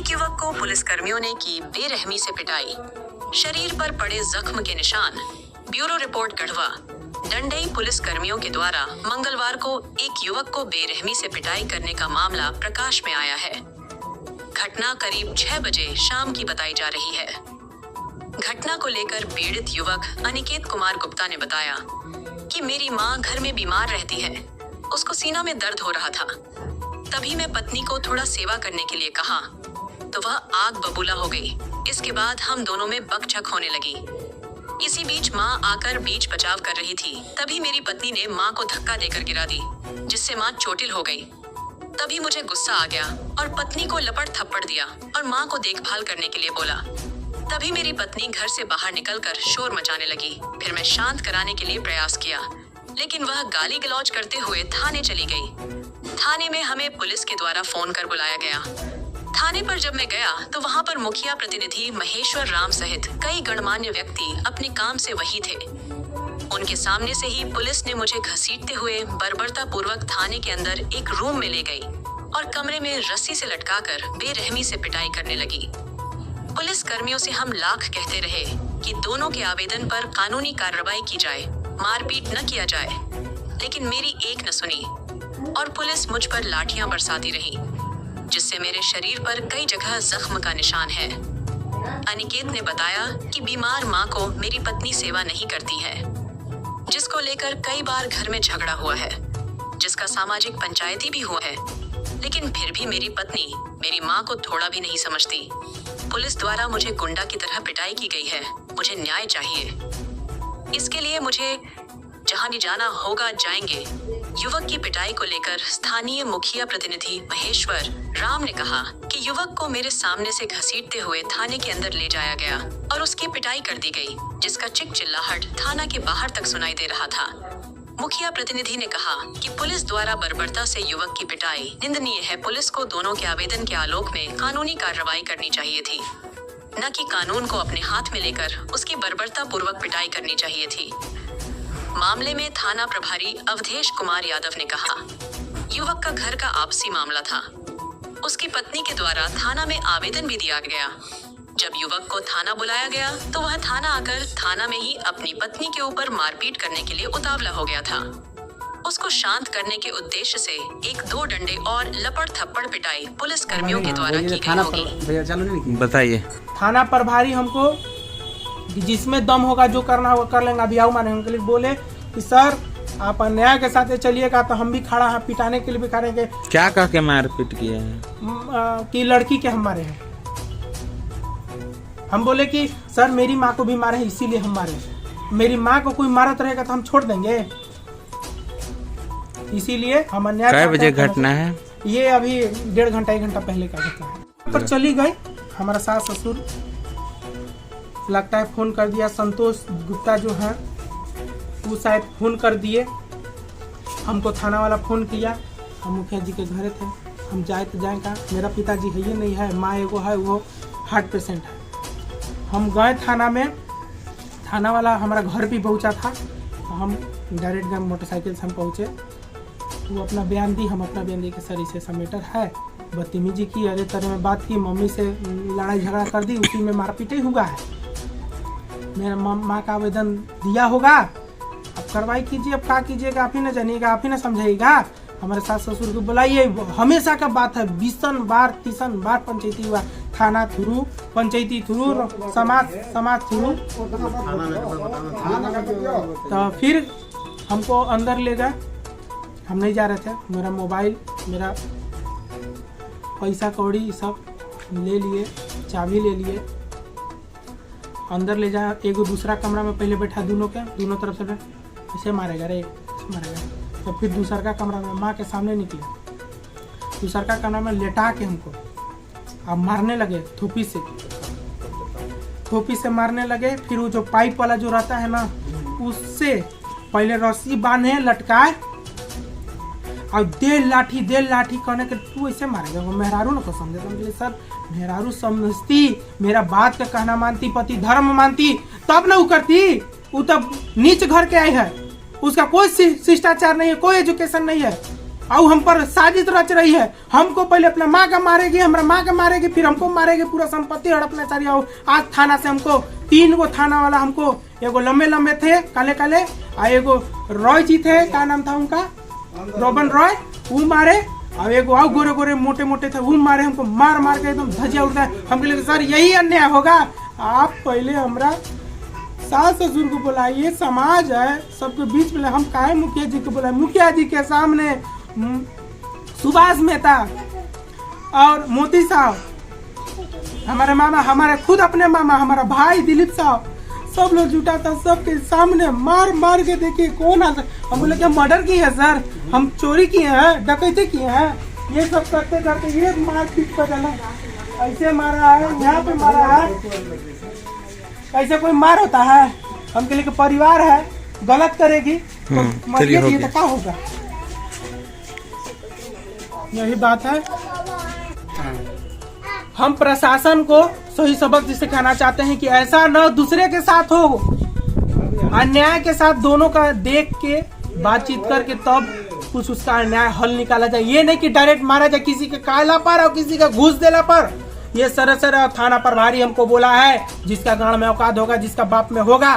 एक युवक को पुलिसकर्मियों ने की बेरहमी से पिटाई, शरीर पर पड़े जख्म के निशान। Bureau report Garhwa. डंडई पुलिसकर्मियों के द्वारा मंगलवार को एक युवक को बेरहमी से पिटाई करने का मामला प्रकाश में आया है। घटना करीब 6 बजे शाम की बताई जा रही है। घटना को लेकर पीड़ित युवक अनिकेत कुमार गुप्ता ने बताया कि मेरी मां घर में बीमार रहती है, उसको सीना में दर्द हो रहा था। तभी मैं पत्नी को थोड़ा सेवा करने के लिए कहा तो वह आग बबूला हो गई। इसके बाद हम दोनों में बकझक होने लगी। इसी बीच मां आकर बीच बचाव कर रही थी। तभी मेरी पत्नी ने मां को धक्का देकर गिरा दी, जिससे मां चोटिल हो गई। तभी मुझे गुस्सा आ गया और पत्नी को लपट थप्पड़ दिया और मां को देखभाल करने के लिए बोला। तभी मेरी पत्नी घर से बाहर निकलकर शोर मचाने लगी। फिर मैं शांत कराने के लिए प्रयास किया, लेकिन वह गाली गलौज करते हुए थाने चली गई। थाने में हमें पुलिस के द्वारा फोन कर बुलाया गया। थाने पर जब मैं गया तो वहां पर मुखिया प्रतिनिधि महेश्वर राम सहित कई गणमान्य व्यक्ति अपने काम से वही थे। उनके सामने से ही पुलिस ने मुझे घसीटते हुए बर्बरता पूर्वक थाने के अंदर एक रूम में ले गई और कमरे में रस्सी से लटकाकर बेरहमी से पिटाई करने लगी। पुलिस कर्मियों से हम लाख कहते रहे कि दोनों के आवेदन पर कानूनी कार्रवाई की जाए, मारपीट न किया जाए, लेकिन मेरी एक न सुनी और पुलिस मुझ पर लाठियां बरसाती रही, जिससे मेरे शरीर पर कई जगह जख्म का निशान है। अनिकेत ने बताया कि बीमार मां को मेरी पत्नी सेवा नहीं करती है, जिसको लेकर कई बार घर में झगड़ा हुआ है, जिसका सामाजिक पंचायती भी हुआ है, लेकिन फिर भी मेरी पत्नी मेरी मां को थोड़ा भी नहीं समझती। पुलिस द्वारा मुझे गुंडा की तरह पिटाई की गई है। मुझे न्याय चाहिए। इसके लिए मुझे जहां भी जाना होगा जाएंगे। युवक की पिटाई को लेकर स्थानीय मुखिया प्रतिनिधि महेश्वर राम ने कहा कि युवक को मेरे सामने से घसीटते हुए थाने के अंदर ले जाया गया और उसकी पिटाई कर दी गई, जिसका चिक चिल्लाहट थाना के बाहर तक सुनाई दे रहा था। मुखिया प्रतिनिधि ने कहा कि पुलिस द्वारा बर्बरता से युवक की पिटाई निंदनीय है। पुलिस को दोनों के आवेदन के आलोक में कानूनी कार्रवाई करनी चाहिए थी, न कि कानून को अपने हाथ में लेकर उसकी बर्बरता पूर्वक पिटाई करनी चाहिए थी। मामले में थाना प्रभारी अवधेश कुमार यादव ने कहा, युवक का घर का आपसी मामला था। उसकी पत्नी के द्वारा थाना में आवेदन भी दिया गया। जब युवक को थाना बुलाया गया तो वह थाना आकर थाना में ही अपनी पत्नी के ऊपर मारपीट करने के लिए उतावला हो गया था। उसको शांत करने के उद्देश्य से 1-2 डंडे और लपड़ थप्पड़ पिटाई पुलिस कर्मियों के द्वारा की गई होगी। बताइए। थाना प्रभारी हमको जिसमें दम होगा जो करना होगा कर लेंगे, अभी आओ माने हमके लिए बोले कि सर आप अन्याय के साथ चलिएगा तो हम भी खड़ा हैं, पिटाने के लिए भी करेंगे। क्या कह के मारपीट किया है? कि लड़की के हम मारे हैं। हम बोले कि सर मेरी माँ को भी मारे हैं इसीलिए हम मारे हैं। मेरी माँ को कोई मारत रहेगा तो हम छोड़ देंगे, इसीलिए हम अन्याय। कितने बजे घटना है? ये अभी 1.5 घंटा 1 घंटा पहले का घटना है। पर चली गई हमारा सास ससुर, लगता है फोन कर दिया। संतोष गुप्ता जो है वो शायद फोन कर दिए हमको, थाना वाला फोन किया। हम मुखिया जी के घर थे, हम जाए तो जाएगा। मेरा पिताजी है ही नहीं है, माँ एगो है, वो हार्ट पेशेंट है। हम गए थाना में, थाना वाला हमारा घर भी पहुंचा था, तो हम डायरेक्ट गए मोटरसाइकिल से हम पहुँचे। वो अपना बयान दी, हम अपना बयान दी कि सर इसे सब मैटर है, बदतमीजी की, अरे तरह में बात की, मम्मी से लड़ाई झगड़ा कर दी, उसी में मारपीट ही हुआ है। मेरा माँ का आवेदन दिया होगा, अब कार्रवाई कीजिए। अब क्या कीजिएगा आप ही ना जानिएगा, आप ही ना समझाइएगा। हमारे सास ससुर को बुलाइए। हमेशा का बात है, 20 बार 30 बार पंचायती हुआ, थाना थ्रू, पंचायती थ्रू, समाज थ्रू। तो फिर हमको अंदर ले गए, हम नहीं जा रहे थे। मेरा मोबाइल, मेरा पैसा कौड़ी सब ले लिए, चाबी ले लिए। अंदर ले जाए, एगो दूसरा कमरा में पहले बैठा, दोनों तरफ से ऐसे मारेगा रे, ऐसे मारेगा। तो फिर दूसरा का कमरा में माँ के सामने निकले, दूसरा का कमरा में लेटा के हमको अब मारने लगे थोपी से मारने लगे। फिर वो जो पाइप वाला जो रहता है ना, उससे पहले रस्सी बांधे लटकाए और दे लाठी कहने के तू ऐसे मारेगा। वो मेहरारू ना को समझे सर, मेहरारू समझती, मेरा बात का कहना मानती, पति धर्म मानती, तब ना वो करती। वो तब नीच घर के आई है, उसका कोई शिष्टाचार नहीं है, कोई एजुकेशन नहीं है, और हम पर साजिश रच रही है। हमको पहले अपना माँ का मारेगी, हमारा माँ का मारेगी, फिर हमको मारेगी, पूरा संपत्ति हड़पना चाहिए। और आज थाना से हमको 3 गो थाना वाला हमको, एगो लंबे लंबे थे काले काले, और एगो रॉय जी थे, क्या नाम था उनका, रोबन रॉय, वो मारे, और एगो और गोरे गोरे मोटे मोटे थे, वो मारे। हमको मार मार के एकदम धजिया उड़ता है। हम कहले सर यही अन्याय होगा, आप पहले हमारा सास ससुर को बुलाइए, समाज है सबके बीच में, हम काहे मुखिया जी को बुलाए। मुखिया जी के सामने सुभाष मेहता और मोती साहब, हमारे मामा, हमारे खुद अपने मामा, हमारा भाई दिलीप साहब, सब लोग जुटा था, सबके सामने मार मार के देखिए कौन आता। हम बोले क्या मर्डर की है सर, हम चोरी किए हैं, डकैती किए हैं, ये सब करते करते ये मार पीट कर देना, ऐसे मारा है, यहाँ पे मारा है, ऐसे कोई मार होता है। हम के लिए परिवार है, गलत करेगी तो मरिए तो क्या होगा, यही बात है। हम प्रशासन को सही सबक सिखाना चाहते हैं कि ऐसा न दूसरे के साथ हो, अन्याय के साथ दोनों का देख के बातचीत करके तब कुछ उसका अन्याय हल निकाला जाए। ये नहीं कि डायरेक्ट मारा जाए किसी के कायला पर और किसी का घूस देला पर। ये सरासर थाना प्रभारी हमको बोला है, जिसका गांव में औकात होगा, जिसका बाप में होगा।